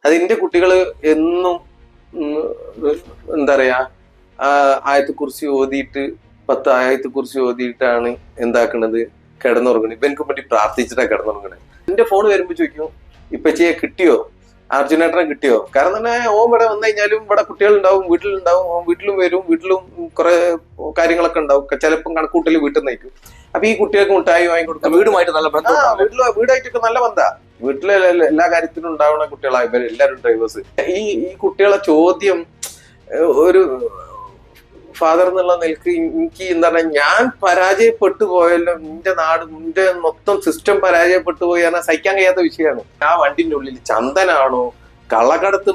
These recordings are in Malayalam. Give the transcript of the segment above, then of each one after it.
അതിന്റെ കുട്ടികള് എന്നും എന്താ പറയാ ആയത്തെക്കുറിച്ച് ഓതിയിട്ട് 10 ആയത്തെക്കുറിച്ച് ഓതിയിട്ടാണ് എന്താക്കണത്, കിടന്നുറങ്ങണത്. ഇപ്പൊ എനിക്ക് വേണ്ടി പ്രാർത്ഥിച്ചിട്ടാ കിടന്നുറങ്ങണത്. എന്റെ ഫോൺ വരുമ്പോ ചോദിക്കും, ഇപ്പച്ചിയെ കിട്ടിയോ, അർജുനേട്ടനെ കിട്ടിയോ? കാരണം തന്നെ ഓൻ ഇവിടെ വന്നു കഴിഞ്ഞാലും ഇവിടെ കുട്ടികളുണ്ടാവും, വീട്ടിലുണ്ടാവും, ഓൻ വീട്ടിലും വരും, വീട്ടിലും കുറെ കാര്യങ്ങളൊക്കെ ഉണ്ടാവും. ചിലപ്പം കണക്കൂട്ടൽ വീട്ടിൽ നിന്ന് നയിക്കും. അപ്പൊ ഈ കുട്ടികൾക്ക് മുട്ടായി വാങ്ങിക്കൊടുക്കും. വീടുമായിട്ട് നല്ല ബന്ധം, വീടായിട്ടൊക്കെ നല്ല ബന്ധാ. വീട്ടിലെ എല്ലാ കാര്യത്തിനും ഉണ്ടാവുന്ന കുട്ടികളാണ് ഇവര് എല്ലാവരും ഡ്രൈവേഴ്സ്. ഈ കുട്ടികളെ ചോദ്യം ഒരു ഫാദർ എന്നുള്ള നിലക്ക് എനിക്ക് എന്താ പറയാ, ഞാൻ പരാജയപ്പെട്ടു പോയല്ലോ, നിന്റെ നാട്, നിന്റെ മൊത്തം സിസ്റ്റം പരാജയപ്പെട്ടു പോയി എന്നാൽ സഹിക്കാൻ കഴിയാത്ത വിഷയമാണ്. ആ വണ്ടിന്റെ ഉള്ളിൽ ചന്ദനാണോ, കള്ളക്കടത്ത്,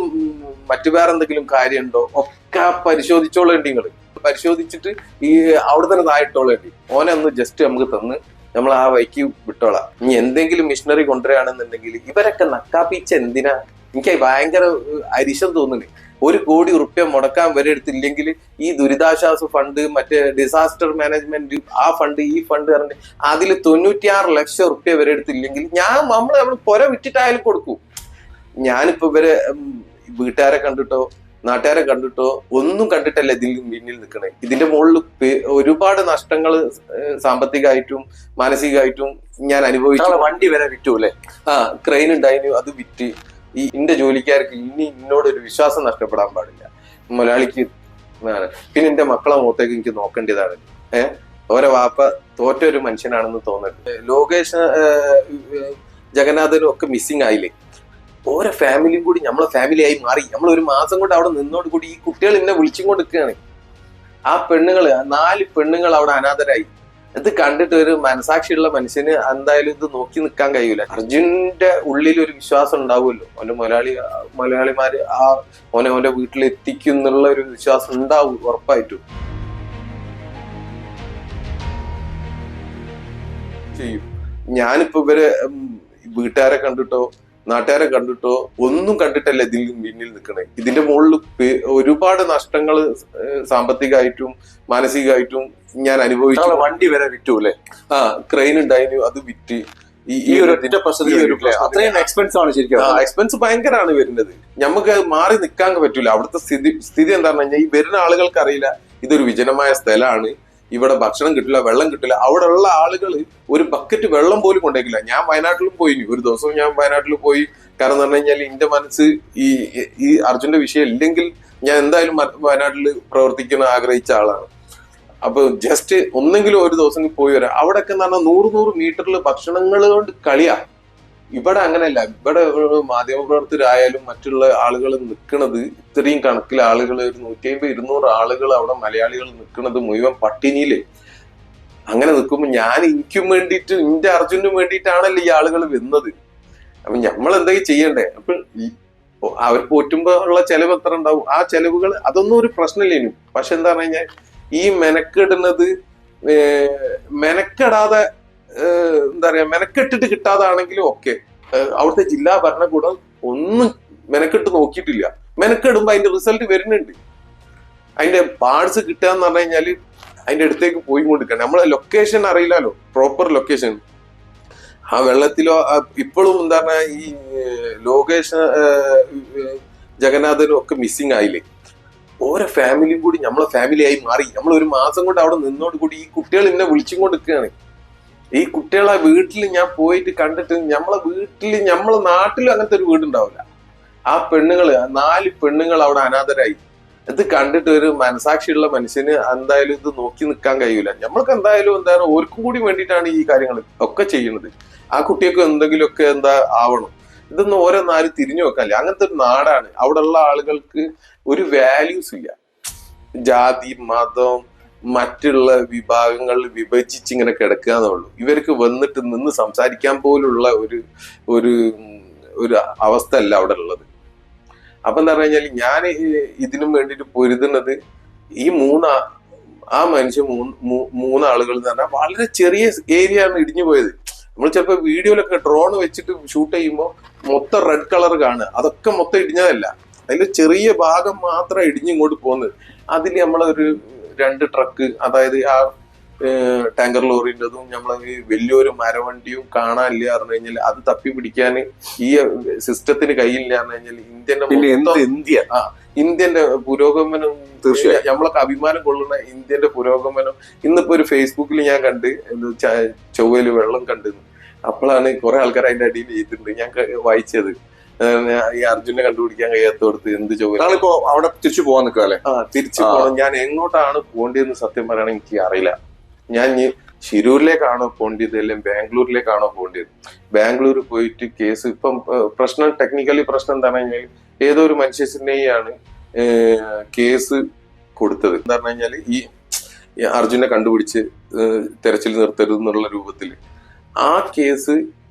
മറ്റു വേറെ എന്തെങ്കിലും കാര്യമുണ്ടോ ഒക്കെ പരിശോധിച്ചോളേണ്ടി. നിങ്ങള് പരിശോധിച്ചിട്ട് ഈ അവിടെ തന്നെ താഴെട്ടോളേണ്ടി. ഓനെ ഒന്ന് ജസ്റ്റ് നമുക്ക് തന്ന് നമ്മൾ ആ വഴിക്ക് വിട്ടോളാം. ഇനി എന്തെങ്കിലും മിഷനറി കൊണ്ടുവരികയാണെന്നുണ്ടെങ്കിൽ ഇവരൊക്കെ നക്കാപ്പിച്ച എന്തിനാ? എനിക്ക് ഭയങ്കര അരിശം തോന്നുന്നു. 1 കോടി റുപ്യ മുടക്കാൻ വരെ എടുത്തില്ലെങ്കിൽ ഈ ദുരിതാശ്വാസ ഫണ്ട്, മറ്റേ ഡിസാസ്റ്റർ മാനേജ്മെന്റ്, ആ ഫണ്ട്, ഈ ഫണ്ട് പറഞ്ഞിട്ട് അതിൽ 96 ലക്ഷം റുപ്യ വരെ എടുത്തില്ലെങ്കിൽ നമ്മൾ പുര വിറ്റിട്ടായാലും കൊടുക്കൂ. ഞാനിപ്പോ ഇവരെ വീട്ടുകാരെ കണ്ടിട്ടോ നാട്ടുകാരെ കണ്ടിട്ടോ ഒന്നും കണ്ടിട്ടല്ല ഇതിൽ പിന്നിൽ നിൽക്കണേ. ഇതിന്റെ മുകളിൽ ഒരുപാട് നഷ്ടങ്ങൾ സാമ്പത്തികമായിട്ടും മാനസികമായിട്ടും ഞാൻ അനുഭവിച്ചു. വണ്ടി വരെ വിറ്റു അല്ലേ? ക്രെയിൻ ഉണ്ടായിരുന്നു, അത് വിറ്റ്. ഈ എന്റെ ജോലിക്കാർക്ക് ഇനി എന്നോടൊരു വിശ്വാസം നഷ്ടപ്പെടാൻ പാടില്ല. മലയാളിക്ക് പിന്നെ എന്റെ മക്കളെ മുഖത്തേക്ക് എനിക്ക് നോക്കേണ്ടതാണ്. ഓരോ വാപ്പ തോറ്റ ഒരു മനുഷ്യനാണെന്ന് തോന്നുന്നുണ്ട്. ലോകേഷ് ജഗന്നാഥനും ഒക്കെ മിസ്സിങ് ആയില്ലേ? ഓരോ ഫാമിലിയും കൂടി നമ്മളെ ഫാമിലി ആയി മാറി. നമ്മൾ 1 മാസം കൊണ്ട് അവിടെ നിന്നോട് കൂടി ഈ കുട്ടികൾ എന്നെ വിളിച്ചും കൊണ്ടിരിക്കുകയാണ്. ആ പെണ്ണുങ്ങള് 4 പെണ്ണുങ്ങൾ അവിടെ അനാഥരായി. ഇത് കണ്ടിട്ട് ഒരു മനസാക്ഷിയുള്ള മനുഷ്യന് എന്തായാലും ഇത് നോക്കി നിൽക്കാൻ കഴിയൂല. അർജുന്റെ ഉള്ളിൽ ഒരു വിശ്വാസം ഉണ്ടാവുമല്ലോ, ഓന്റെ മലയാളിമാര് ഓന്റെ വീട്ടിലെത്തിക്കും എന്നുള്ള ഒരു വിശ്വാസം ഉണ്ടാവും ഉറപ്പായിട്ടും. ചെയ്യും. ഞാനിപ്പോ ഇവരെ വീട്ടുകാരെ കണ്ടിട്ടോ നാട്ടുകാരെ കണ്ടിട്ടോ ഒന്നും കണ്ടിട്ടല്ല ഇതിൽ പിന്നിൽ നിൽക്കണേ. ഇതിന്റെ മുകളിൽ ഒരുപാട് നഷ്ടങ്ങൾ സാമ്പത്തികമായിട്ടും മാനസികമായിട്ടും ഞാൻ അനുഭവിച്ചു. വണ്ടി വരെ വിറ്റു അല്ലേ? ക്രെയിൻ ഉണ്ടായിരുന്നു, അത് വിറ്റ്. അത്രയും എക്സ്പെൻസ് ആണ് ശരിക്കും. എക്സ്പെൻസ് ഭയങ്കരമാണ് വരുന്നത്. നമുക്ക് മാറി നിൽക്കാൻ പറ്റൂല. അവിടുത്തെ സ്ഥിതി എന്താണെന്ന് പറഞ്ഞാൽ, ഈ വരുന്ന ആളുകൾക്ക് അറിയില്ല ഇതൊരു വിജനമായ സ്ഥലമാണ്, ഇവിടെ ഭക്ഷണം കിട്ടില്ല, വെള്ളം കിട്ടില്ല. അവിടെ ഉള്ള ആളുകൾ ഒരു ബക്കറ്റ് വെള്ളം പോലും കൊണ്ടേക്കില്ല. ഞാൻ വയനാട്ടിലും പോയി, ഒരു ദിവസം ഞാൻ വയനാട്ടിൽ പോയി. കാരണം എന്ന് പറഞ്ഞു കഴിഞ്ഞാൽ എന്റെ മനസ്സ് ഈ അർജുന്റെ വിഷയം ഇല്ലെങ്കിൽ ഞാൻ എന്തായാലും വയനാട്ടിൽ പ്രവർത്തിക്കാൻ ആഗ്രഹിച്ച ആളാണ്. അപ്പൊ ജസ്റ്റ് ഒന്നെങ്കിലും ഒരു ദിവസം പോയി വരാം. അവിടെയൊക്കെ എന്ന് പറഞ്ഞാൽ 100 മീറ്ററിൽ ഭക്ഷണങ്ങൾ കൊണ്ട് കളിയാ. ഇവിടെ അങ്ങനെയല്ല. ഇവിടെ മാധ്യമപ്രവർത്തകരായാലും മറ്റുള്ള ആളുകൾ നിൽക്കുന്നത് ഇത്രയും കണക്കിൽ ആളുകൾ, ഒരു 150-200 ആളുകൾ അവിടെ മലയാളികൾ നിൽക്കുന്നത് മുഴുവൻ പട്ടിണിയില്. അങ്ങനെ നിൽക്കുമ്പോ എനിക്കും വേണ്ടിയിട്ട്, എന്റെ അർജുനും വേണ്ടിയിട്ടാണല്ലോ ഈ ആളുകൾ വരുന്നത്. അപ്പൊ നമ്മൾ എന്തെങ്കിലും ചെയ്യണ്ടേ? അപ്പൊ അവർ പോറ്റുമ്പോ ഉള്ള ചെലവ് എത്ര ഉണ്ടാവും? ആ ചെലവുകൾ അതൊന്നും ഒരു പ്രശ്നമില്ലേനും. പക്ഷെ എന്താ പറഞ്ഞു കഴിഞ്ഞാൽ, ഈ മെനക്കെടുന്നത് മെനക്കെടാതെ എന്താ പറയാ, മെനക്കെട്ടിട്ട് കിട്ടാതാണെങ്കിലും ഒക്കെ അവിടുത്തെ ജില്ലാ ഭരണകൂടം ഒന്നും മെനക്കെട്ട് നോക്കിയിട്ടില്ല. മെനക്കെടുമ്പോ അതിന്റെ റിസൾട്ട് വരുന്നുണ്ട്. അതിന്റെ പാർട്സ് കിട്ടുക എന്ന് പറഞ്ഞു കഴിഞ്ഞാല് അതിന്റെ അടുത്തേക്ക് പോയി കൊണ്ടിരിക്കണം. നമ്മളെ ലൊക്കേഷൻ അറിയില്ലല്ലോ, പ്രോപ്പർ ലൊക്കേഷൻ. ആ വെള്ളത്തിലോ ഇപ്പോഴും എന്താ പറഞ്ഞാൽ ഈ ലോകേഷ് ജഗന്നാഥനും ഒക്കെ മിസ്സിങ് ആയില്ലേ? ഓരോ ഫാമിലിയും കൂടി നമ്മളെ ഫാമിലി ആയി മാറി. നമ്മൾ 1 മാസം കൊണ്ട് അവിടെ നിന്നോട് കൂടി ഈ കുട്ടികൾ എന്നെ വിളിച്ചും കൊണ്ടിരിക്കുകയാണ്. ഈ കുട്ടികളെ വീട്ടിൽ ഞാൻ പോയിട്ട് കണ്ടിട്ട്, നമ്മളെ നാട്ടിലും അങ്ങനത്തെ ഒരു വീടുണ്ടാവില്ല. ആ 4 പെണ്ണുങ്ങൾ അവിടെ അനാഥരായി. ഇത് കണ്ടിട്ട് ഒരു മനസാക്ഷിയുള്ള മനുഷ്യന് എന്തായാലും ഇത് നോക്കി നിൽക്കാൻ കഴിയൂല. നമ്മൾക്ക് എന്തായാലും ഓർക്കും കൂടി വേണ്ടിയിട്ടാണ് ഈ കാര്യങ്ങൾ ഒക്കെ ചെയ്യുന്നത്. ആ കുട്ടിയൊക്കെ എന്തെങ്കിലുമൊക്കെ ആവണം. ഇതൊന്നും ഓരോ 4 തിരിഞ്ഞു വെക്കാല്ലേ. അങ്ങനത്തെ ഒരു നാടാണ്. അവിടെ ഉള്ള ആളുകൾക്ക് ഒരു വാല്യൂസ് ഇല്ല. ജാതി, മതം, മറ്റുള്ള വിഭാഗങ്ങളിൽ വിഭജിച്ച് ഇങ്ങനെ കിടക്കുക എന്നുള്ളൂ. ഇവർക്ക് വന്നിട്ട് നിന്ന് സംസാരിക്കാൻ പോലുള്ള ഒരു അവസ്ഥ അല്ല അവിടെ ഉള്ളത്. അപ്പൊ എന്താ പറഞ്ഞു കഴിഞ്ഞാൽ, ഞാൻ ഇതിനും വേണ്ടിയിട്ട് പൊരുതുന്നത് ഈ ആ മനുഷ്യൻ 3 ആളുകൾ എന്ന് പറഞ്ഞാൽ വളരെ ചെറിയ ഏരിയ ആണ് ഇടിഞ്ഞു പോയത്. നമ്മൾ ചിലപ്പോ വീഡിയോയിലൊക്കെ ഡ്രോൺ വെച്ചിട്ട് ഷൂട്ട് ചെയ്യുമ്പോൾ മൊത്തം റെഡ് കളർ കാണുക. അതൊക്കെ മൊത്തം ഇടിഞ്ഞതല്ല, അതിൽ ചെറിയ ഭാഗം മാത്രം ഇടിഞ്ഞിങ്ങോട്ട് പോകുന്നത്. അതിൽ നമ്മളൊരു 2 ട്രക്ക്, അതായത് ആ ടാങ്കർ ലോറിൻ്റെതും നമ്മളെ ഈ വലിയൊരു മരവണ്ടിയും കാണാനില്ല പറഞ്ഞു കഴിഞ്ഞാൽ അത് തപ്പി പിടിക്കാൻ ഈ സിസ്റ്റത്തിന് കയ്യില്ല പറഞ്ഞു കഴിഞ്ഞാൽ ഇന്ത്യന്റെ പുരോഗമനം തീർച്ചയായും നമ്മളൊക്കെ അഭിമാനം കൊള്ളുന്ന ഇന്ത്യന്റെ പുരോഗമനം ഇന്നിപ്പോ ഒരു ഫേസ്ബുക്കിൽ ഞാൻ കണ്ട് ചൊവ്വയില് വെള്ളം കണ്ടിരുന്നു. അപ്പോഴാണ് കുറെ ആൾക്കാർ അതിന്റെ അടിയിൽ ചെയ്തിട്ടുണ്ട്. ഞാൻ വായിച്ചത് ഈ അർജുനെ കണ്ടുപിടിക്കാൻ കഴിയാത്തോടത്ത് എന്ത് ചൊവ്വ ഇപ്പോ അവിടെ തിരിച്ചു പോകാൻ നിൽക്കുക. തിരിച്ചു പോകണം. ഞാൻ എങ്ങോട്ടാണ് പോകേണ്ടതെന്ന് സത്യം പറയുകയാണെങ്കിൽ എനിക്ക് അറിയില്ല. ഞാൻ ശിരൂരിലേക്കാണോ പോകേണ്ടത് അല്ലെങ്കിൽ ബാംഗ്ലൂരിലേക്കാണോ പോകേണ്ടത്? ബാംഗ്ലൂർ പോയിട്ട് കേസ് ഇപ്പം പ്രശ്നം ടെക്നിക്കലി പ്രശ്നം എന്താ കഴിഞ്ഞാൽ ഏതോ ഒരു മനുഷ്യനെയാണ് കേസ് കൊടുത്തത്. എന്താ പറഞ്ഞു കഴിഞ്ഞാൽ ഈ അർജുനെ കണ്ടുപിടിച്ച് തെരച്ചിൽ നിർത്തരുത് എന്നുള്ള രൂപത്തിൽ ആ കേസ്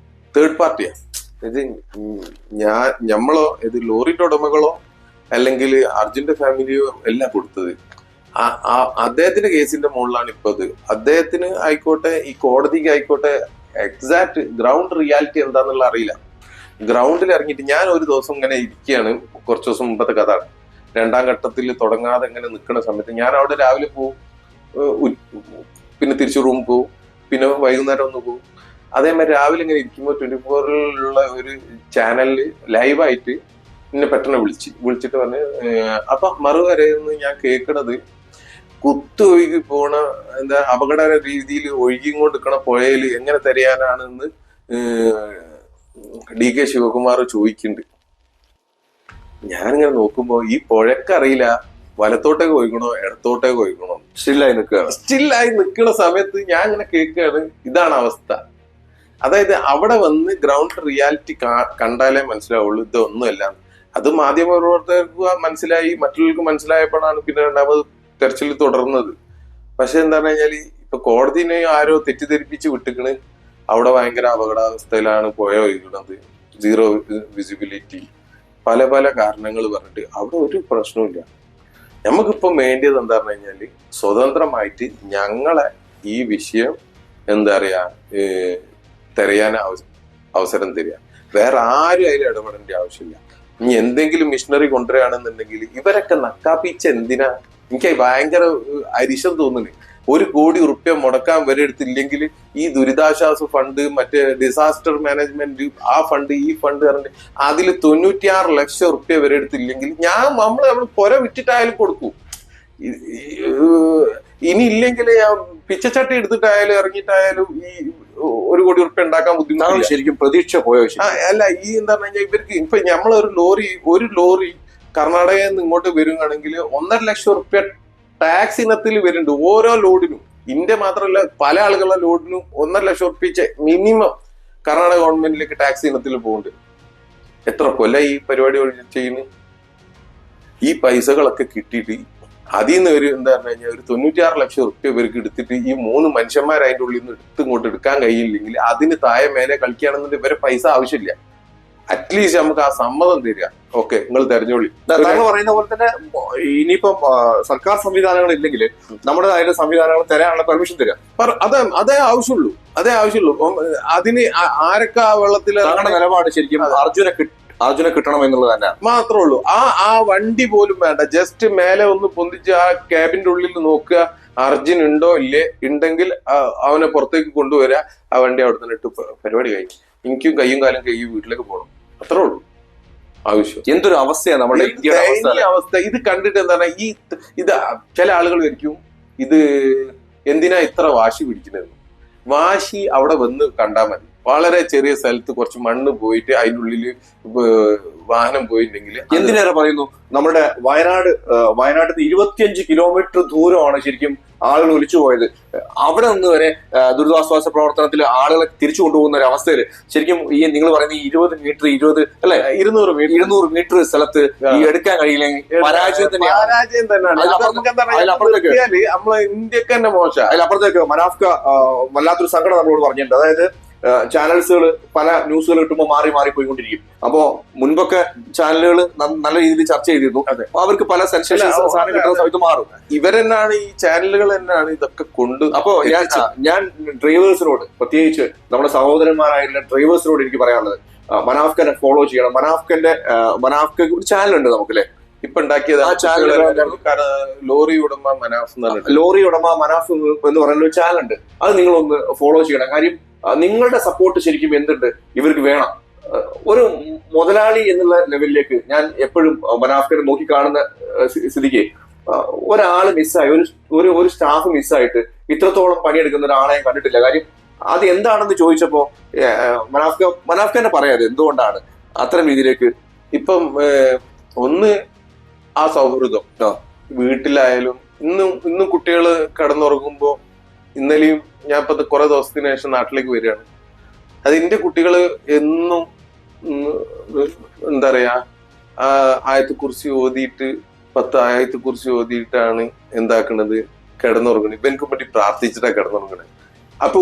തേർഡ് പാർട്ടിയാണ്. ഇത് ഞമ്മളോ ഇത് ലോറിയുടെ ഉടമകളോ അല്ലെങ്കിൽ അർജുന്റെ ഫാമിലിയോ എല്ലാം കൊടുത്തത്. അദ്ദേഹത്തിന്റെ കേസിന്റെ മുകളിലാണ് ഇപ്പൊ അത്. അദ്ദേഹത്തിന് ആയിക്കോട്ടെ ഈ കോടതിക്ക് ആയിക്കോട്ടെ എക്സാക്ട് ഗ്രൗണ്ട് റിയാലിറ്റി എന്താന്നുള്ള അറിയില്ല. ഗ്രൗണ്ടിൽ ഇറങ്ങിയിട്ട് ഞാൻ ഒരു ദിവസം ഇങ്ങനെ ഇരിക്കുകയാണ്, കുറച്ച് ദിവസം മുമ്പത്തെ കഥ. രണ്ടാം ഘട്ടത്തിൽ തുടങ്ങാതെ ഇങ്ങനെ നിൽക്കുന്ന സമയത്ത് ഞാൻ അവിടെ രാവിലെ പോവും, പിന്നെ തിരിച്ചു റൂം പോവും, പിന്നെ വൈകുന്നേരം ഒന്ന് പോവും. അതേമാതിരി രാവിലെ ഇങ്ങനെ ഇരിക്കുമ്പോൾ 24-ലുള്ള ഒരു ചാനലിൽ ലൈവായിട്ട് എന്നെ പെട്ടെന്ന് വിളിച്ചിട്ട് പറഞ്ഞ് അപ്പൊ മറുകരയെന്ന് ഞാൻ കേൾക്കണത് കുത്തു ഒഴുകി പോണ എന്താ അപകട രീതിയിൽ ഒഴുകിക്കൊണ്ടിരിക്കണ പുഴയിൽ എങ്ങനെ തിരയാനാണെന്ന് DK ശിവകുമാർ ചോദിക്കുന്നുണ്ട്. ഞാനിങ്ങനെ നോക്കുമ്പോ ഈ പുഴക്കറിയില്ല വലത്തോട്ടേക്ക് ഒഴുകണോ ഇടത്തോട്ടേക്ക് ഒഴുകണോ. സ്റ്റില്ലായി നിൽക്കുന്ന സമയത്ത് ഞാൻ ഇങ്ങനെ കേൾക്കുകയാണ്. ഇതാണ് അവസ്ഥ. അതായത് അവിടെ വന്ന് ഗ്രൗണ്ട് റിയാലിറ്റി കണ്ടാലേ മനസ്സിലാവുള്ളൂ ഇതൊന്നുമല്ല. അത് മാധ്യമപ്രവർത്തകർക്ക് മനസ്സിലായി, മറ്റുള്ളവർക്ക് മനസ്സിലായപ്പോഴാണ് പിന്നെ രണ്ടാമത് തെരച്ചിൽ തുടർന്നത്. പക്ഷെ എന്താന്ന് കഴിഞ്ഞാൽ ഇപ്പൊ കോടതിനെ ആരോ തെറ്റിദ്ധരിപ്പിച്ച് വിട്ടിക്കണ്. അവിടെ ഭയങ്കര അപകടാവസ്ഥയിലാണ് പുഴ ഒഴുകുന്നത്, സീറോ വിസിബിലിറ്റി, പല പല കാരണങ്ങൾ പറഞ്ഞിട്ട് അവിടെ ഒരു പ്രശ്നമില്ല. നമുക്കിപ്പോ വേണ്ടിയത് എന്താ പറഞ്ഞു കഴിഞ്ഞാല് സ്വതന്ത്രമായിട്ട് ഞങ്ങളെ ഈ വിഷയം എന്താ പറയാ തിരയാൻ അവസരം തരിക. വേറെ ആരും അതിൽ ഇടപെടേണ്ട ആവശ്യമില്ല. ഇനി എന്തെങ്കിലും മിഷനറി കൊണ്ടുവരികയാണെന്നുണ്ടെങ്കിൽ ഇവരൊക്കെ നക്കാപ്പിച്ച എന്തിനാ? എനിക്ക് ഭയങ്കര അരിശം തോന്നുന്നു. 1 കോടി റുപ്യ മുടക്കാൻ വരെ എടുത്തില്ലെങ്കിൽ ഈ ദുരിതാശ്വാസ ഫണ്ട്, മറ്റേ ഡിസാസ്റ്റർ മാനേജ്മെന്റ് ആ ഫണ്ട് ഈ ഫണ്ട് പറഞ്ഞിട്ട് അതിൽ 96 ലക്ഷം റുപ്യ വരെ എടുത്തില്ലെങ്കിൽ നമ്മൾ പുര വിറ്റിട്ടായാലും കൊടുക്കും. ഇനി ഇല്ലെങ്കിൽ ഞാൻ പിച്ചച്ചട്ടി എടുത്തിട്ടായാലും ഇറങ്ങിയിട്ടായാലും ഈ 1 കോടി റുപ്യ ഉണ്ടാക്കാൻ ബുദ്ധിമുട്ടാണ്. ശരിക്കും പ്രതീക്ഷ പോയോ? അല്ല, ഈ എന്താ പറഞ്ഞാൽ ഇവർക്ക് ഇപ്പൊ നമ്മളൊരു ലോറി കർണാടകയിൽ നിന്ന് ഇങ്ങോട്ട് വരുകയാണെങ്കിൽ 1.5 ലക്ഷം റുപ്യ ടാക്സ് ഇനത്തിൽ വരുന്നുണ്ട് ഓരോ ലോഡിനും. ഇന്ത്യ മാത്രമല്ല പല ആളുകളുടെ ലോഡിനും 1.5 ലക്ഷം റുപ്യ മിനിമം കർണാടക ഗവൺമെന്റിലേക്ക് ടാക്സ് ഇനത്തിൽ പോകുന്നുണ്ട്. എത്ര കൊല്ലം ഈ പരിപാടി ചെയ്യുന്നു? ഈ പൈസകളൊക്കെ കിട്ടിയിട്ട് അതിൽ നിന്ന് ഒരു എന്താ പറഞ്ഞു കഴിഞ്ഞാൽ ഒരു 96 ലക്ഷം റുപ്യ ഇവർക്ക് എടുത്തിട്ട് ഈ 3 മനുഷ്യന്മാർ അതിൻ്റെ ഉള്ളിൽ നിന്ന് ഇങ്ങോട്ട് എടുക്കാൻ കഴിയില്ലെങ്കിൽ അതിന് താഴെ മേലെ കളിക്കുകയാണെന്നുണ്ടെങ്കിൽ ഇവരെ പൈസ ആവശ്യമില്ല. അറ്റ്ലീസ്റ്റ് നമുക്ക് ആ സമ്മതം തരിക. ഓക്കെ, നിങ്ങൾ തെരഞ്ഞോളി. താങ്കൾ പറയുന്ന പോലെ തന്നെ ഇനിയിപ്പം സർക്കാർ സംവിധാനങ്ങൾ ഇല്ലെങ്കിൽ നമ്മുടെ അതിന്റെ സംവിധാനങ്ങൾ തരാനുള്ള പെർമിഷൻ തരിക. അതേ ആവശ്യമുള്ളൂ. അതിന് ആരൊക്കെ ആ വെള്ളത്തിൽ നിലപാട് ശരിക്കും അർജുനെ കിട്ടണം എന്നുള്ളത് തന്നെ മാത്രമേ ഉള്ളൂ. ആ വണ്ടി പോലും വേണ്ട. ജസ്റ്റ് മേലെ ഒന്ന് പൊന്തിച്ച് ആ ക്യാബിന്റെ ഉള്ളിൽ നോക്കുക, അർജുൻ ഉണ്ടോ ഇല്ലേ, ഉണ്ടെങ്കിൽ അവനെ പുറത്തേക്ക് കൊണ്ടുവരിക. ആ വണ്ടി അവിടെ തന്നെ ഇട്ട് പരിപാടി കഴിഞ്ഞു. എനിക്കും കയ്യും കാലും കയ്യും വീട്ടിലേക്ക് പോകണം. അത്രേ ഉള്ളൂ ആവശ്യം. എന്തൊരു അവസ്ഥയാണ് നമ്മുടെ ഈ അവസ്ഥ. ഇത് കണ്ടിട്ട് എന്താണ് ഇത് ചില ആളുകൾ വരിക്കും ഇത് എന്തിനാ ഇത്ര വാശി പിടിക്കുന്നത്? വാശി അവിടെ വന്ന് കണ്ടാൽ മതി. വളരെ ചെറിയ സ്ഥലത്ത് കുറച്ച് മണ്ണ് പോയിട്ട് അതിൻ്റെ ഉള്ളിൽ വാഹനം പോയിട്ടുണ്ടെങ്കിൽ എന്തിനേറെ പറയുന്നു. നമ്മുടെ വയനാട്ടിൽ 25 കിലോമീറ്റർ ദൂരമാണ് ശരിക്കും ആളുകൾ ഒലിച്ചു പോയത്. അവിടെ നിന്ന് വരെ ദുരിതാശ്വാസ പ്രവർത്തനത്തിൽ ആളുകളെ തിരിച്ചു കൊണ്ടുപോകുന്ന ഒരു അവസ്ഥയിൽ ശരിക്കും ഈ നിങ്ങൾ പറയുന്ന 20 മീറ്റർ 200 മീറ്റർ സ്ഥലത്ത് ഈ എടുക്കാൻ കഴിയില്ലെങ്കിൽ പരാജയം തന്നെയാണ്. നമ്മളെ ഇന്ത്യക്ക് തന്നെ മോശം. അതിലപ്പുറത്തേക്ക് മനാഫ്ക വല്ലാത്തൊരു സങ്കടം നമ്മളോട് പറഞ്ഞിട്ടുണ്ട്. അതായത് ചാനൽസുകൾ പല ന്യൂസുകൾ കിട്ടുമ്പോൾ മാറി പോയിക്കൊണ്ടിരിക്കും. അപ്പോ മുൻപൊക്കെ ചാനലുകൾ നല്ല രീതിയിൽ ചർച്ച ചെയ്തിരുന്നു. അവർക്ക് പല സെൻസേഷൻസ് കിട്ടുന്ന സമയത്ത് മാറും. ഇവരെന്നാണ് ഈ ചാനലുകൾ തന്നെയാണ് ഇതൊക്കെ കൊണ്ട്. അപ്പോ ഞാൻ ഡ്രൈവേഴ്സിനോട്, പ്രത്യേകിച്ച് നമ്മുടെ സഹോദരന്മാരായിട്ടുള്ള ഡ്രൈവേഴ്സിനോട് എനിക്ക് പറയാനുള്ളത്, മനാഫ്കനെ ഫോളോ ചെയ്യണം. മനാഫ്ക ഒരു ചാനലുണ്ട് നമുക്കല്ലേ. ഇപ്പൊ ഉണ്ടാക്കിയത് ലോറി ഉടമ മനാഫ് എന്ന് പറഞ്ഞിട്ട്. ലോറി ഉടമ മനാഫ് എന്ന് പറയുന്ന ഒരു ചാനലുണ്ട്. അത് നിങ്ങളൊന്ന് ഫോളോ ചെയ്യണം. കാര്യം നിങ്ങളുടെ സപ്പോർട്ട് ശരിക്കും എന്തുണ്ട് ഇവർക്ക് വേണം. ഒരു മുതലാളി എന്നുള്ള ലെവലിലേക്ക് ഞാൻ എപ്പോഴും മനാഫിനെ നോക്കി കാണുന്ന സ്ഥിതിക്ക് ഒരാള് മിസ്സായി, ഒരു സ്റ്റാഫ് മിസ്സായിട്ട് ഇത്രത്തോളം പണിയെടുക്കുന്ന ഒരാളെ ഞാൻ കണ്ടിട്ടില്ല. കാര്യം അത് എന്താണെന്ന് ചോദിച്ചപ്പോ മനാഫ്ക തന്നെ പറയാതെ എന്തുകൊണ്ടാണ് അത്തരം രീതിയിലേക്ക്. ഇപ്പം ഒന്ന് ആ സൗഹൃദം വീട്ടിലായാലും ഇന്നും കുട്ടികൾ കിടന്നുറങ്ങുമ്പോ, ഇന്നലെയും ഞാൻ ഇപ്പൊ കുറെ ദിവസത്തിന് ശേഷം നാട്ടിലേക്ക് വരികയാണ്, അതിന്റെ കുട്ടികള് എന്നും എന്താ പറയാ ആയത്തെക്കുറിച്ച് ഓതിയിട്ട് 10 ആയത്തെക്കുറിച്ച് ഓതിയിട്ടാണ് എന്താക്കണത് കിടന്നുറങ്ങണത്. ഇപ്പൊ എനിക്ക് വേണ്ടി പ്രാർത്ഥിച്ചിട്ടാ കിടന്നുറങ്ങണത്. അപ്പൊ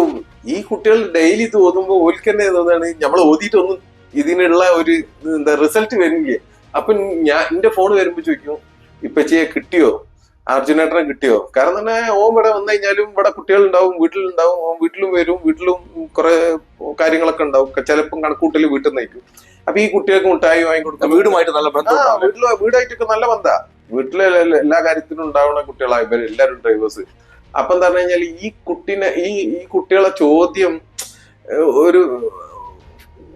ഈ കുട്ടികൾ ഡെയിലി ഇത് ഓതുമ്പോ ഓൽക്ക് തന്നെ എന്താണ് നമ്മൾ ഓതിയിട്ടൊന്നും ഇതിനുള്ള ഒരു എന്താ റിസൾട്ട് വരുന്നില്ലേ. അപ്പൊ ഞാൻ എന്റെ ഫോൺ വരുമ്പോ ചോദിക്കും, ഇപ്പച്ചിയെ കിട്ടിയോ, അർജുനേട്ടനെ കിട്ടിയോ? കാരണം തന്നെ ഓൻ ഇവിടെ വന്നു കഴിഞ്ഞാലും ഇവിടെ കുട്ടികളുണ്ടാവും, വീട്ടിലുണ്ടാവും, ഓൻ വീട്ടിലും വരും, വീട്ടിലും കുറെ കാര്യങ്ങളൊക്കെ ഉണ്ടാവും, ചിലപ്പം കണക്കൂട്ടല് വീട്ടിൽ നിന്നേക്കും. അപ്പൊ ഈ കുട്ടികൾക്ക് മുട്ടായി വാങ്ങിക്കൊടുക്കും. വീടുമായിട്ട് നല്ല ബന്ധം, വീടായിട്ടൊക്കെ നല്ല ബന്ധാ. വീട്ടിലെ എല്ലാ കാര്യത്തിനും ഉണ്ടാവുന്ന കുട്ടികളാണ് ഇവർ എല്ലാവരും ഡ്രൈവേഴ്സ്. അപ്പൊ എന്താ പറഞ്ഞു കഴിഞ്ഞാൽ ഈ കുട്ടികളെ ചോദ്യം ഒരു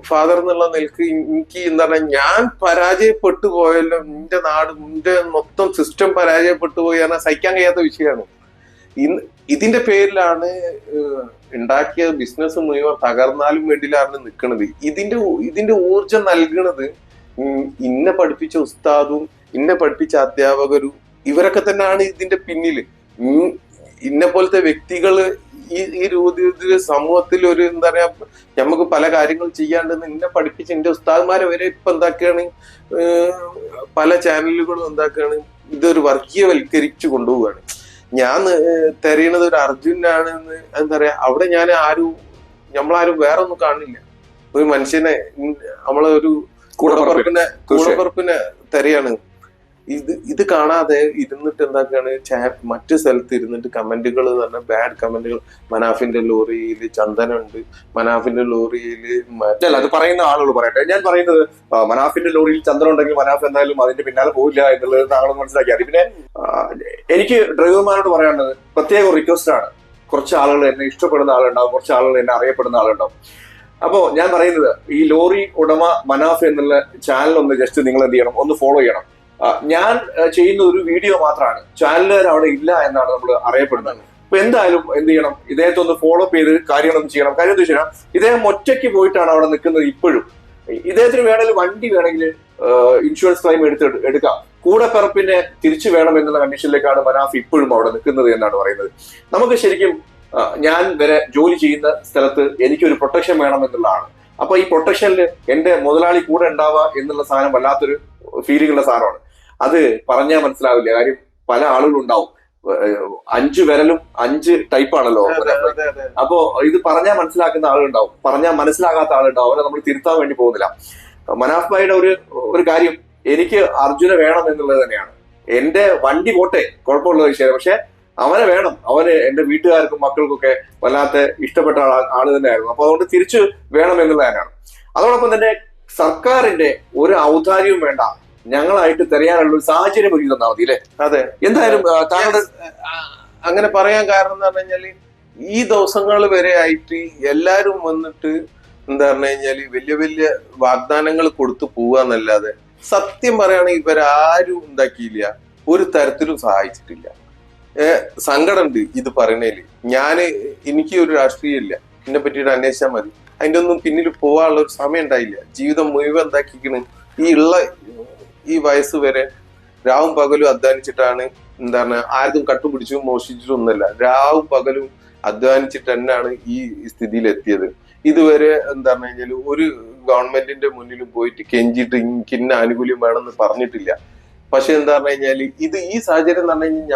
ഫാദർ എന്നുള്ള നിലക്ക് എനിക്ക് എന്താ പറയാ, ഞാൻ പരാജയപ്പെട്ടു പോയല്ലോ, നിന്റെ നാട് നിന്റെ മൊത്തം സിസ്റ്റം പരാജയപ്പെട്ടു പോയി എന്നാൽ സഹിക്കാൻ കഴിയാത്ത വിഷയമാണ്. ഇതിന്റെ പേരിലാണ് ഉണ്ടാക്കിയ ബിസിനസ് മുഴുവൻ തകർന്നാലും വേണ്ടിയിലാണ് നിൽക്കുന്നത്. ഇതിന്റെ ഊർജം നൽകുന്നത് ഇന്നെ പഠിപ്പിച്ച ഉസ്താദും ഇന്നെ പഠിപ്പിച്ച അധ്യാപകരും ഇവരൊക്കെ തന്നെയാണ് ഇതിന്റെ പിന്നില്. ഇന്നെ പോലത്തെ വ്യക്തികള് ഈ രൂപത്തിൽ സമൂഹത്തിൽ ഒരു എന്താ പറയാ, നമുക്ക് പല കാര്യങ്ങൾ ചെയ്യാണ്ടെന്ന് എന്നെ പഠിപ്പിച്ച എന്റെ ഉസ്താദ്മാരെ വരെ ഇപ്പൊ എന്താക്കുകയാണ്, പല ചാനലുകളും എന്താക്കുകയാണ്, ഇതൊരു വർഗീയവൽക്കരിച്ചു കൊണ്ടുപോവുകയാണ്. ഞാൻ തെരയണത് ഒരു അർജുനാണെന്ന് എന്താ പറയാ, അവിടെ ഞാൻ നമ്മളാരും വേറെ ഒന്നും കാണില്ല. ഒരു മനുഷ്യനെ നമ്മളെ ഒരു കൂടപ്പറപ്പിനെ തെരയാണ്. ഇത് കാണാതെ ഇരുന്നിട്ട് എന്താക്കാണ്, മറ്റു സ്ഥലത്ത് ഇരുന്നിട്ട് കമന്റുകൾ തന്നെ ബാഡ് കമന്റുകൾ. മനാഫിന്റെ ലോറിയിൽ ചന്ദനുണ്ട്, മനാഫിന്റെ ലോറിയിൽ അത് പറയുന്ന ആളുകൾ പറയട്ടെ. ഞാൻ പറയുന്നത് മനാഫിന്റെ ലോറിയിൽ ചന്ദനം ഉണ്ടെങ്കിൽ മനാഫ് എന്തായാലും അതിന്റെ പിന്നാലെ പോയില്ല എന്നുള്ളത് താങ്കൾ മനസ്സിലാക്കിയാൽ. പിന്നെ എനിക്ക് ഡ്രൈവർമാരോട് പറയാനുള്ളത് പ്രത്യേക റിക്വസ്റ്റ് ആണ്. കുറച്ച് ആളുകൾ എന്നെ ഇഷ്ടപ്പെടുന്ന ആളുണ്ടാവും, കുറച്ച് ആളുകൾ എന്നെ അറിയപ്പെടുന്ന ആളുണ്ടാവും. അപ്പോ ഞാൻ പറയുന്നത് ഈ ലോറി ഉടമ മനാഫ് എന്നുള്ള ചാനൽ ഒന്ന് ജസ്റ്റ് നിങ്ങൾ എന്ത് ചെയ്യണം, ഒന്ന് ഫോളോ ചെയ്യണം. ഞാൻ ചെയ്യുന്ന ഒരു വീഡിയോ മാത്രമാണ്, ചാനലുകാർ അവിടെ ഇല്ല എന്നാണ് നമ്മൾ അറിയപ്പെടുന്നത്. അപ്പൊ എന്തായാലും എന്ത് ചെയ്യണം, ഇദ്ദേഹത്തെ ഒന്ന് ഫോളോ അപ്പ് ചെയ്ത് കാര്യങ്ങളൊന്നും ചെയ്യണം. കാര്യം എന്താ വെച്ചാൽ ഇദ്ദേഹം ഒറ്റയ്ക്ക് പോയിട്ടാണ് അവിടെ നിൽക്കുന്നത്. ഇപ്പോഴും ഇദ്ദേഹത്തിന് വേണമെങ്കിൽ വണ്ടി വേണമെങ്കിൽ ഇൻഷുറൻസ് ക്ലെയിം എടുക്കാം, കൂടെ പിറപ്പിനെ തിരിച്ചു വേണം എന്നുള്ള കണ്ടീഷനിലേക്കാണ് മനാഫ് ഇപ്പോഴും അവിടെ നിൽക്കുന്നത് എന്നാണ് പറയുന്നത്. നമുക്ക് ശരിക്കും ഞാൻ വരെ ജോലി ചെയ്യുന്ന സ്ഥലത്ത് എനിക്കൊരു പ്രൊട്ടക്ഷൻ വേണം എന്നുള്ളതാണ്. അപ്പൊ ഈ പ്രൊട്ടക്ഷനിൽ എന്റെ മുതലാളി കൂടെ ഉണ്ടാവുക എന്നുള്ള സാധനം വല്ലാത്തൊരു ഫീലിംഗ് ഉള്ള സാധനമാണ്. അത് പറഞ്ഞാൽ മനസ്സിലാവില്ല. കാര്യം പല ആളുകളും ഉണ്ടാവും, 5 വിരലും 5 ടൈപ്പാണല്ലോ. അപ്പോ ഇത് പറഞ്ഞാൽ മനസ്സിലാക്കുന്ന ആളുകളുണ്ടാവും, പറഞ്ഞാൽ മനസ്സിലാകാത്ത ആളുണ്ടാവും. അവരെ നമ്മൾ തിരുത്താൻ വേണ്ടി പോകുന്നില്ല. മനാഫ് ഭായിയുടെ ഒരു കാര്യം, എനിക്ക് അർജുന വേണം എന്നുള്ളത് തന്നെയാണ്. എന്റെ വണ്ടി പോട്ടെ, കുഴപ്പമുള്ള വിഷയം, പക്ഷെ അവനെ വേണം. അവന് എന്റെ വീട്ടുകാർക്കും മക്കൾക്കൊക്കെ വല്ലാത്ത ഇഷ്ടപ്പെട്ട ആള് തന്നെയായിരുന്നു. അപ്പൊ അതുകൊണ്ട് തിരിച്ചു വേണം എന്നുള്ളത് തന്നെയാണ്. അതോടൊപ്പം തന്നെ സർക്കാരിന്റെ ഒരു ഔദാര്യവും വേണ്ട, ഞങ്ങളായിട്ട് തിരയാനുള്ള ഒരു സാഹചര്യം ഒരുക്കി തന്നാൽ മതി അല്ലേ? അതെ, എന്തായാലും താങ്കളുടെ അങ്ങനെ പറയാൻ കാരണം എന്ന് പറഞ്ഞു കഴിഞ്ഞാല് ഈ ദിവസങ്ങൾ വരെ ആയിട്ട് എല്ലാരും വന്നിട്ട് എന്താ പറഞ്ഞു കഴിഞ്ഞാല് വലിയ വലിയ വാഗ്ദാനങ്ങൾ കൊടുത്തു പോവാന്നല്ലാതെ സത്യം പറയുകയാണെങ്കിൽ ഇവരാരും ഉണ്ടാക്കിയില്ല, ഒരു തരത്തിലും സഹായിച്ചിട്ടില്ല. സങ്കടമുണ്ട് ഇത് പറയണേല്. എനിക്ക് ഒരു രാഷ്ട്രീയം ഇല്ല, എന്നെ പറ്റിയിട്ട് അന്വേഷിച്ചാൽ മതി. അതിന്റെ ഒന്നും പിന്നിൽ പോവാനുള്ള ഒരു സമയം ഉണ്ടായില്ല. ജീവിതം മുഴുവൻ എന്താക്കിക്കണ്, ഈ വയസ്സ് വരെ രാവും പകലും അധ്വാനിച്ചിട്ടാണ്. എന്താണ്, ആർക്കും കട്ടുപിടിച്ചു മോഷിച്ചിട്ടും ഒന്നുമല്ല, രാവും പകലും അധ്വാനിച്ചിട്ട് തന്നെയാണ് ഈ സ്ഥിതിയിൽ എത്തിയത്. ഇതുവരെ എന്താ പറഞ്ഞു കഴിഞ്ഞാൽ ഒരു ഗവൺമെന്റിന്റെ മുന്നിൽ പോയിട്ട് കെഞ്ചിട്ട് എനിക്ക് ഇന്ന ആനുകൂല്യം വേണമെന്ന് പറഞ്ഞിട്ടില്ല. പക്ഷെ എന്താ പറഞ്ഞു കഴിഞ്ഞാല് ഈ സാഹചര്യം എന്ന് പറഞ്ഞു കഴിഞ്ഞാൽ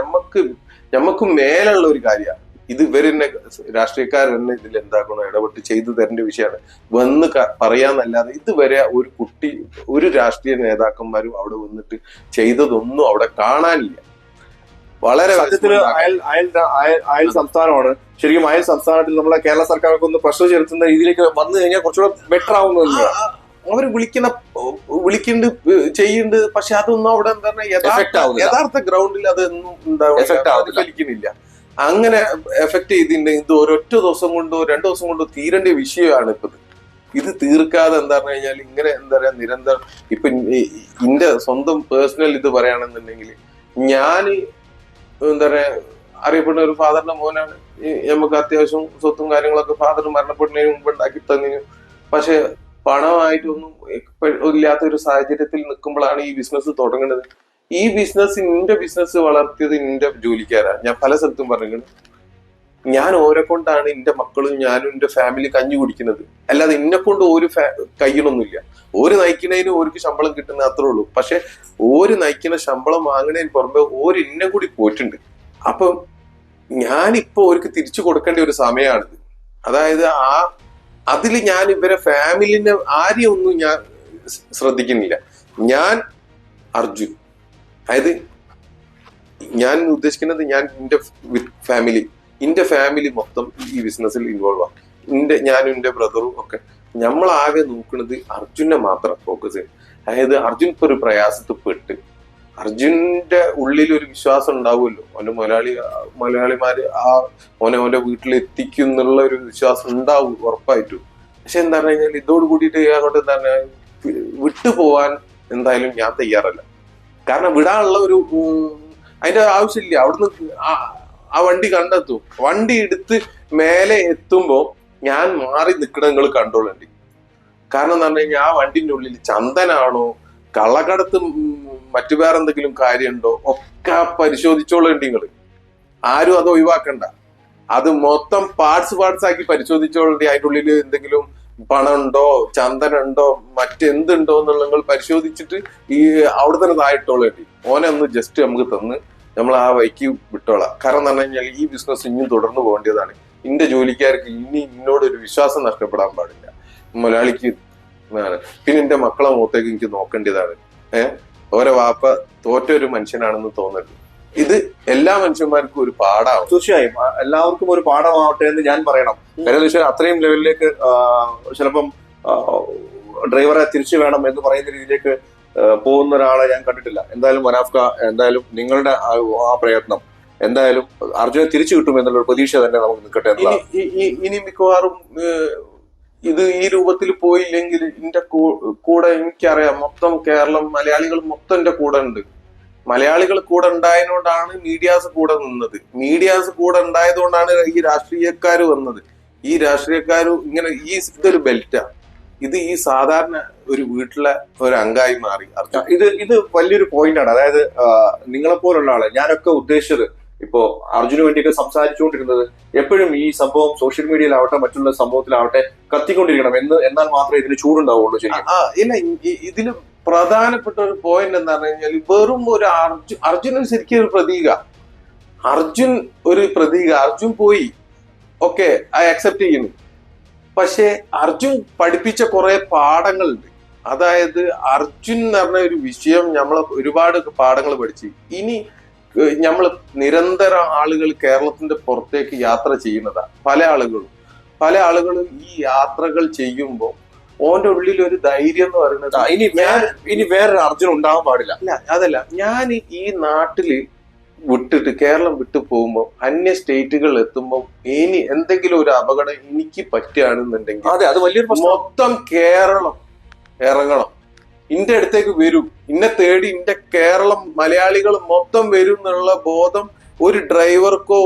ഞമ്മക്ക് മേലുള്ള ഒരു കാര്യമാണ്. ഇത് ഇവരെന്നെ രാഷ്ട്രീയക്കാർ തന്നെ ഇതിൽ എന്താക്കണോ ഇടപെട്ട് ചെയ്തു തരേണ്ട വിഷയമാണ്. വന്ന് പറയാന്നല്ലാതെ ഇതുവരെ ഒരു രാഷ്ട്രീയ നേതാക്കന്മാരും അവിടെ വന്നിട്ട് ചെയ്തതൊന്നും അവിടെ കാണാനില്ല. വളരെ സത്യത്തില് അയൽ സംസ്ഥാനമാണ്. ശരിക്കും അയൽ സംസ്ഥാനത്തിൽ നമ്മളെ കേരള സർക്കാരൊക്കെ ഒന്ന് പ്രഷർ ചെലുത്തുന്ന രീതിയിലേക്ക് വന്നു കഴിഞ്ഞാൽ കുറച്ചുകൂടെ ബെറ്റർ ആവുന്നു. അവര് വിളിക്കുന്നുണ്ട് ചെയ്യുന്നുണ്ട്, പക്ഷെ അതൊന്നും അവിടെ എന്താ യഥാർത്ഥ ഗ്രൗണ്ടിൽ അതൊന്നും ഫലിക്കുന്നില്ല. അങ്ങനെ എഫക്ട് ചെയ്തിട്ടുണ്ടെങ്കിൽ ഇത് ഒരൊറ്റ ദിവസം കൊണ്ടോ 2 ദിവസം കൊണ്ടോ തീരേണ്ട വിഷയമാണ് ഇപ്പൊ. ഇത് തീർക്കാതെ എന്താ പറഞ്ഞു കഴിഞ്ഞാൽ ഇങ്ങനെ എന്താ പറയാ നിരന്തരം ഇപ്പൊ എന്റെ സ്വന്തം പേഴ്സണൽ ഇത് പറയുകയാണെന്നുണ്ടെങ്കിൽ ഞാൻ എന്താ പറയാ അറിയപ്പെടുന്ന ഒരു ഫാദറിന്റെ മോനാണ്. നമുക്ക് അത്യാവശ്യം സ്വത്തും കാര്യങ്ങളൊക്കെ ഫാദർ മരണപ്പെടുന്നതിന് മുമ്പ് ഉണ്ടാക്കി തന്നിന്. പക്ഷെ പണമായിട്ടൊന്നും ഇല്ലാത്ത ഒരു സാഹചര്യത്തിൽ നിൽക്കുമ്പോഴാണ് ഈ ബിസിനസ് തുടങ്ങുന്നത്. ഈ എന്റെ ബിസിനസ് വളർത്തിയത് എന്റെ ജോലിക്കാരാണ്. ഞാൻ പല സ്ഥലത്തും പറഞ്ഞിട്ടുണ്ട്, ഞാൻ ഓരെ കൊണ്ടാണ് എന്റെ മക്കളും ഞാനും എന്റെ ഫാമിലി കഞ്ഞി കുടിക്കുന്നത്. അല്ലാതെ എന്നെ കൊണ്ട് ഒരു കയ്യണൊന്നുമില്ല. ഓര് നയിക്കുന്നതിന് ഓർക്ക് ശമ്പളം കിട്ടുന്ന അത്രേ ഉള്ളൂ. പക്ഷെ ഓര് നയിക്കുന്ന ശമ്പളം വാങ്ങുന്നതിന് പുറമെ ഓര് എന്നെ കൂടി പോയിട്ടുണ്ട്. അപ്പം ഞാനിപ്പോ ഓർക്ക് തിരിച്ചു കൊടുക്കേണ്ട ഒരു സമയമാണിത്. അതായത് അതിൽ ഞാൻ ഇവരെ ഫാമിലിനെ ആരെയും ഒന്നും ഞാൻ ശ്രദ്ധിക്കുന്നില്ല. ഞാൻ അർജുൻ, അതായത് ഞാൻ ഉദ്ദേശിക്കുന്നത് ഞാൻ എന്റെ ഫാമിലി മൊത്തം ഈ ബിസിനസ്സിൽ ഇൻവോൾവ് ആണ്. ഞാനും എന്റെ ബ്രദറും ഒക്കെ നമ്മളാകെ നോക്കുന്നത് അർജുനെ മാത്രം ഫോക്കസ് ചെയ്യും. അതായത് അർജുൻ ഇപ്പൊ ഒരു പ്രയാസത്തിൽ പെട്ട് അർജുന്റെ ഉള്ളിൽ ഒരു വിശ്വാസം ഉണ്ടാവുമല്ലോ, അവന്റെ മലയാളിമാര് ഓന്റെ വീട്ടിൽ എത്തിക്കും എന്നുള്ള ഒരു വിശ്വാസം ഉണ്ടാവും ഉറപ്പായിട്ടും. പക്ഷെ എന്താ പറഞ്ഞു കഴിഞ്ഞാൽ ഇതോട് കൂടിയിട്ട് അങ്ങോട്ട് എന്താ പറഞ്ഞാൽ വിട്ടുപോവാൻ എന്തായാലും ഞാൻ തയ്യാറല്ല. കാരണം വിടാനുള്ള ഒരു അതിന്റെ ആവശ്യമില്ല. അവിടുന്ന് ആ വണ്ടി കണ്ടെത്തും. വണ്ടി എടുത്ത് മേലെ എത്തുമ്പോ ഞാൻ മാറി നിൽക്കണം, നിങ്ങൾ കണ്ടോളണ്ടി. കാരണം എന്താ പറഞ്ഞു കഴിഞ്ഞാൽ ആ വണ്ടിന്റെ ഉള്ളിൽ ചന്ദനാണോ കള്ളക്കടത്ത് മറ്റു വേറെ എന്തെങ്കിലും കാര്യമുണ്ടോ ഒക്കെ പരിശോധിച്ചോളേണ്ടി നിങ്ങള്. ആരും അത് ഒഴിവാക്കണ്ട. അത് മൊത്തം പാർട്സ് ആക്കി പരിശോധിച്ചോളേണ്ടി. അതിൻ്റെ ഉള്ളിൽ എന്തെങ്കിലും പണം ഉണ്ടോ, ചന്ദനുണ്ടോ, മറ്റെന്തുണ്ടോ എന്നുള്ള നിങ്ങൾ പരിശോധിച്ചിട്ട് ഈ അവിടെ തന്നെ തായിട്ടോളേണ്ടി. ഓനെ ഒന്ന് ജസ്റ്റ് നമുക്ക് തന്ന് നമ്മൾ ആ വഴിക്ക് വിട്ടോളാം. കാരണം എന്ന് പറഞ്ഞു കഴിഞ്ഞാൽ ഈ ബിസിനസ് ഇനിയും തുടർന്ന് പോകേണ്ടതാണ്. എന്റെ ജോലിക്കാർക്ക് ഇനി എന്നോടൊരു വിശ്വാസം നഷ്ടപ്പെടാൻ പാടില്ല. മലയാളിക്ക് പിന്നെ എന്റെ മക്കളെ മുഖത്തേക്ക് എനിക്ക് നോക്കേണ്ടതാണ്. ഓരോ വാപ്പ തോറ്റൊരു മനുഷ്യനാണെന്ന് തോന്നരുത്. ഇത് എല്ലാ മനുഷ്യന്മാർക്കും ഒരു പാഠമാവും. തീർച്ചയായും എല്ലാവർക്കും ഒരു പാഠമാവട്ടെ എന്ന് ഞാൻ പറയണം. കാര്യം അത്രയും ലെവലിലേക്ക് ചിലപ്പം ഡ്രൈവറെ തിരിച്ചു വേണം എന്ന് പറയുന്ന രീതിയിലേക്ക് പോകുന്ന ഒരാളെ ഞാൻ കണ്ടിട്ടില്ല. എന്തായാലും മനാഫ്ക, എന്തായാലും നിങ്ങളുടെ ആ പ്രയത്നം എന്തായാലും അർജുനെ തിരിച്ചു കിട്ടുമെന്നുള്ള പ്രതീക്ഷ തന്നെ നമുക്ക് നിൽക്കട്ടെ. ഇനി മിക്കവാറും ഇത് ഈ രൂപത്തിൽ പോയില്ലെങ്കിൽ എന്റെ കൂടെ എനിക്കറിയാം മൊത്തം കേരളം മലയാളികൾ മൊത്തം എന്റെ കൂടെ ഉണ്ട്. മലയാളികൾ കൂടെ ഉണ്ടായതുകൊണ്ടാണ് മീഡിയാസ് കൂടെ നിന്നത്. മീഡിയാസ് കൂടെ ഉണ്ടായതുകൊണ്ടാണ് ഈ രാഷ്ട്രീയക്കാര് വന്നത്. ഈ രാഷ്ട്രീയക്കാര് ഇങ്ങനെ ഇതൊരു ബെൽറ്റാ. ഇത് ഈ സാധാരണ ഒരു വീട്ടിലെ ഒരു അംഗമായി മാറി. ഇത് വലിയൊരു പോയിന്റ് ആണ്. അതായത് നിങ്ങളെപ്പോലുള്ള ആള്, ഞാനൊക്കെ ഉദ്ദേശിച്ചത് ഇപ്പോ അർജുന് വേണ്ടിയൊക്കെ സംസാരിച്ചുകൊണ്ടിരുന്നത് എപ്പോഴും ഈ സംഭവം സോഷ്യൽ മീഡിയയിലാവട്ടെ മറ്റുള്ള സംഭവത്തിലാവട്ടെ കത്തിക്കൊണ്ടിരിക്കണം എന്നാൽ മാത്രമേ ഇതിന് ചൂടുണ്ടാവുള്ളൂ. ഇല്ല, ഇതില് പ്രധാനപ്പെട്ട ഒരു പോയിന്റ് എന്താ പറഞ്ഞു കഴിഞ്ഞാൽ വെറും ഒരു അർജുൻ ശരിക്കും ഒരു പ്രതീക. അർജുൻ പോയി, ഓക്കെ, ഐ അക്സെപ്റ്റ് ചെയ്യുന്നു. പക്ഷെ അർജുൻ പഠിപ്പിച്ച കുറെ പാഠങ്ങളുണ്ട്. അതായത് അർജുൻ എന്ന് പറഞ്ഞ ഒരു വിഷയം നമ്മളെ ഒരുപാട് പാഠങ്ങൾ പഠിച്ചു. ഇനി നമ്മൾ നിരന്തരം ആളുകൾ കേരളത്തിന്റെ പുറത്തേക്ക് യാത്ര ചെയ്യുന്നതാ. പല ആളുകളും ഈ യാത്രകൾ ചെയ്യുമ്പോൾ ഓന്റെ ഉള്ളിൽ ഒരു ധൈര്യം എന്ന് പറയുന്നത് ഇനി വേറൊരു അർജുൻ ഉണ്ടാവാൻ പാടില്ല. അല്ല, അതല്ല, ഞാൻ ഈ നാട്ടില് വിട്ടിട്ട് കേരളം വിട്ടു പോകുമ്പോൾ അന്യ സ്റ്റേറ്റുകളിൽ എത്തുമ്പോൾ ഇനി എന്തെങ്കിലും ഒരു അപകടം എനിക്ക് പറ്റുകയാണെന്നുണ്ടെങ്കിൽ മൊത്തം കേരളം ഇറങ്ങണം, ഇന്റെ അടുത്തേക്ക് വരും, ഇന്നെ തേടി ഇന്റെ കേരളം മലയാളികൾ മൊത്തം വരും എന്നുള്ള ബോധം ഒരു ഡ്രൈവർക്കോ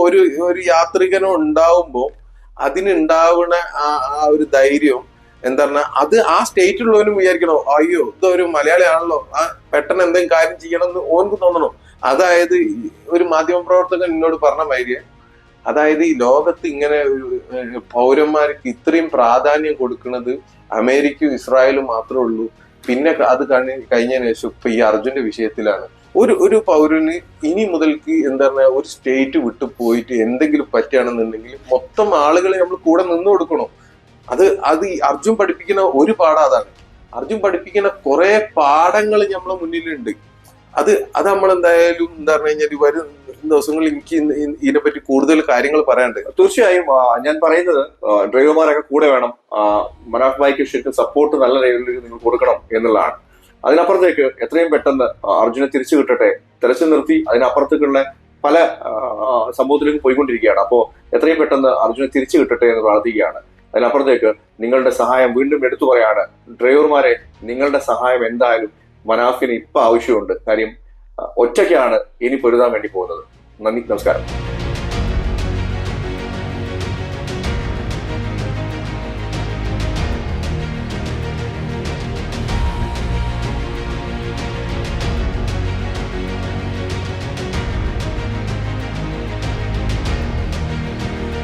ഒരു യാത്രികനോ ഉണ്ടാവുമ്പോ അതിനുണ്ടാവുന്ന ആ ഒരു ധൈര്യം എന്താ പറഞ്ഞാൽ അത് ആ സ്റ്റേറ്റിലുള്ളവനും വിചാരിക്കണോ, അയ്യോ ഇതൊരു മലയാളി ആണല്ലോ, പെട്ടെന്ന് എന്തെങ്കിലും കാര്യം ചെയ്യണം എന്ന് ഓനക്ക് തോന്നണോ. അതായത് ഒരു മാധ്യമപ്രവർത്തകൻ എന്നോട് പറഞ്ഞ മാതിരി, അതായത് ഈ ലോകത്ത് ഇങ്ങനെ പൗരന്മാർക്ക് ഇത്രയും പ്രാധാന്യം കൊടുക്കുന്നത് അമേരിക്കയും ഇസ്രായേലും മാത്രമേ ഉള്ളൂ. പിന്നെ അത് കഴിഞ്ഞതിന് ശേഷം ഇപ്പൊ ഈ അർജുന്റെ വിഷയത്തിലാണ്. ഒരു പൗരന് ഇനി മുതൽക്ക് എന്താ പറയുക ഒരു സ്റ്റേറ്റ് വിട്ടു പോയിട്ട് എന്തെങ്കിലും പറ്റുകയാണെന്നുണ്ടെങ്കിൽ മൊത്തം ആളുകളെ നമ്മൾ കൂടെ നിന്ന് കൊടുക്കണം. അത് ഈ അർജുൻ പഠിപ്പിക്കുന്ന ഒരു പാഠം അതാണ്. അർജുൻ പഠിപ്പിക്കുന്ന കുറെ പാഠങ്ങൾ നമ്മളെ മുന്നിലുണ്ട്. അത് നമ്മളെന്തായാലും എന്താ പറഞ്ഞു കഴിഞ്ഞാൽ വരും ദിവസങ്ങളിൽ എനിക്ക് ഇതിനെപ്പറ്റി കൂടുതൽ കാര്യങ്ങൾ പറയാനുണ്ട്. തീർച്ചയായും ഞാൻ പറയുന്നത് ഡ്രൈവർമാരൊക്കെ കൂടെ വേണം. മനാഫ് ഭായിക്ക് ശരിക്കും സപ്പോർട്ട് നല്ല രീതിയിൽ നിങ്ങൾ കൊടുക്കണം എന്നുള്ളതാണ്. അതിനപ്പുറത്തേക്ക് എത്രയും പെട്ടെന്ന് അർജുനെ തിരിച്ചു കിട്ടട്ടെ. തെരച്ചിൽ നിർത്തി അതിനപ്പുറത്തേക്കുള്ള പല സംഭവത്തിലേക്ക് പോയിക്കൊണ്ടിരിക്കുകയാണ്. അപ്പോൾ എത്രയും പെട്ടെന്ന് അർജുനെ തിരിച്ചു കിട്ടട്ടെ എന്ന് പ്രാർത്ഥിക്കുകയാണ്. അതിനപ്പുറത്തേക്ക് നിങ്ങളുടെ സഹായം വീണ്ടും എടുത്തു പറയാണ്. ഡ്രൈവർമാരെ, നിങ്ങളുടെ സഹായം എന്തായാലും മനാഫിന് ഇപ്പൊ ആവശ്യമുണ്ട്. കാര്യം ഒറ്റയ്ക്കാണ് ഇനി പൊരുതാൻ വേണ്ടി പോകുന്നത്. നന്ദി, നമസ്കാരം.